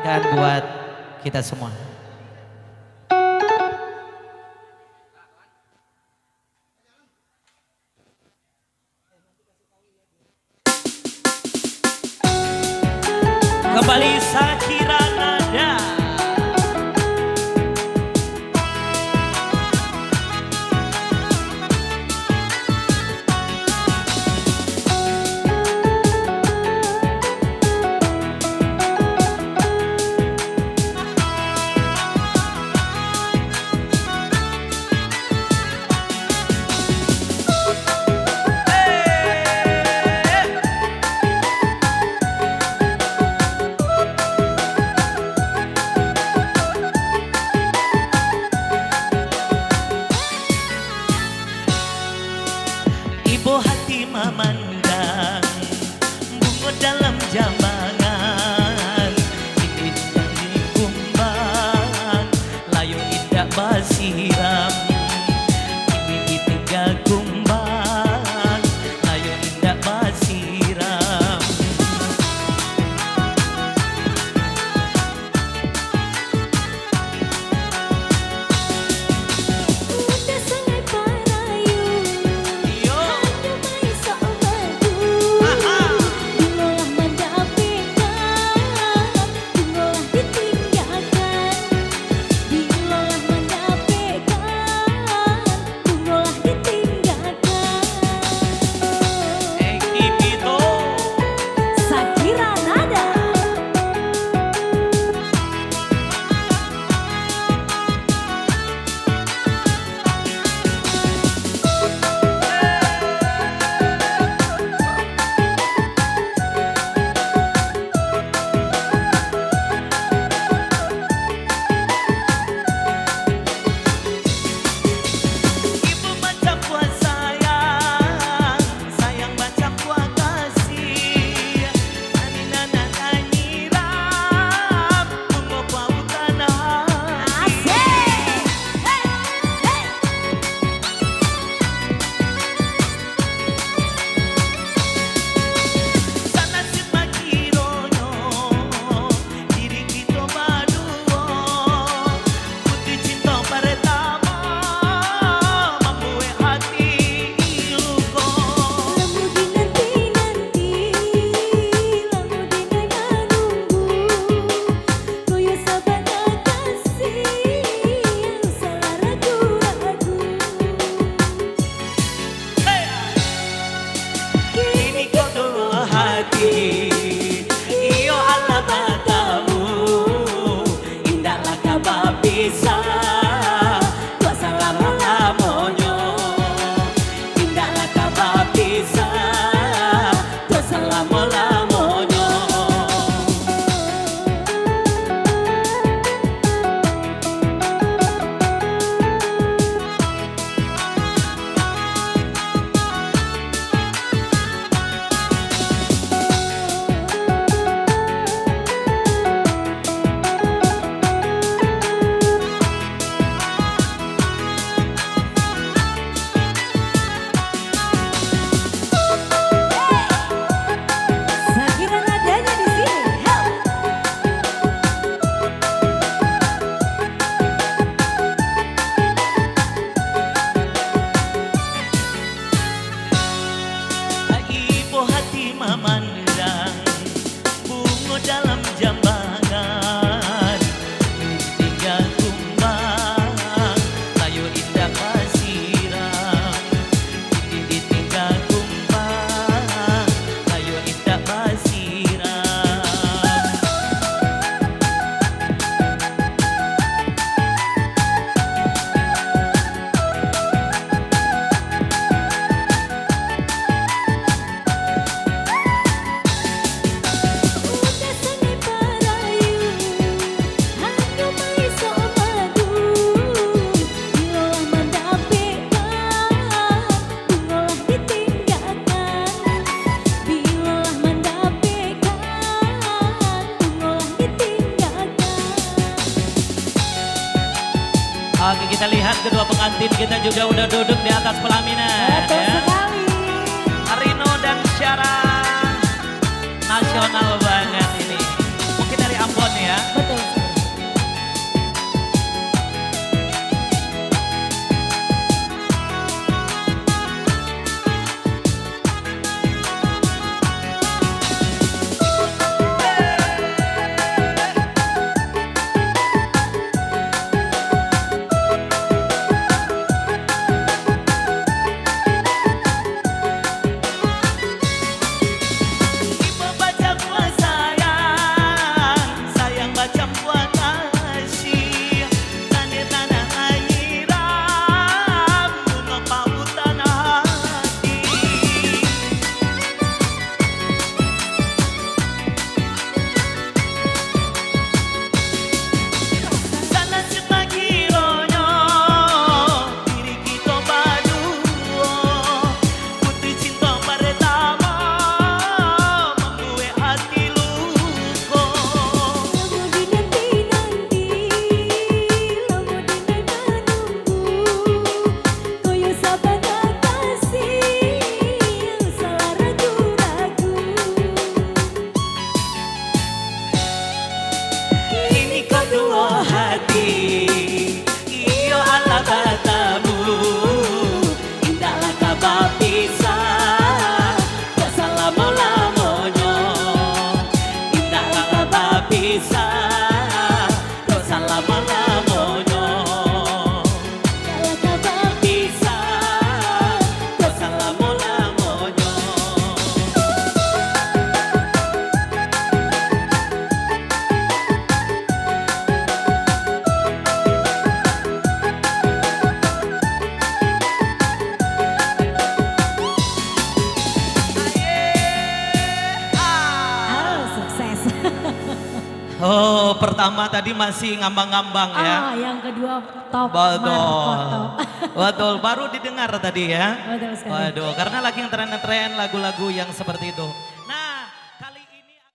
Dan buat kita semua. Kembali Sakira Nada. Ibu hati memandang bunga dalam jambangan, ini nyanyi kumbang layu indah basiram, ini ditinggal kumbang layu indah basiram. Iyo ala matamu indahlah kabar bisa tua salam lamonyo, indahlah kabar bisa tua salam lamonyo. Memandang bunga dalam jambangan, tinggal kumbang layu indah basiram, ini ditinggal kumbang layu indah basiram. Oke, kita lihat kedua pengantin kita juga udah duduk di atas pelaminan. Betul ya. sekali. Rino dan Syara nasional banget ini. Mungkin dari Ambon ya. ya. Betul sekali. Ibu baca buah sayang, sayang baca buah kasih. Tanah tanah airam, bunga pautan hati. Sana sepagi ronyo, diri kita berdua. Putri cinta pertama, membuat hati luka. Lama dinanti-nanti, lama dinai menunggu. Koyo sahabat kasih, salah ragu-ragu. Ini kedua hati, iyo ala batamu. Indahlah kabar pisah, gak selama-lamanya. Indahlah kabar pisah, gak selama-lamanya. Kalau kabar Pisah, gak selama-lamanya. sukses. Oh, pertama tadi masih ngambang-ngambang ya. Yang kedua top. Betul. Markoto. Betul, baru didengar tadi ya. Betul sekali. Waduh, karena lagi yang tren-tren lagu-lagu yang seperti itu.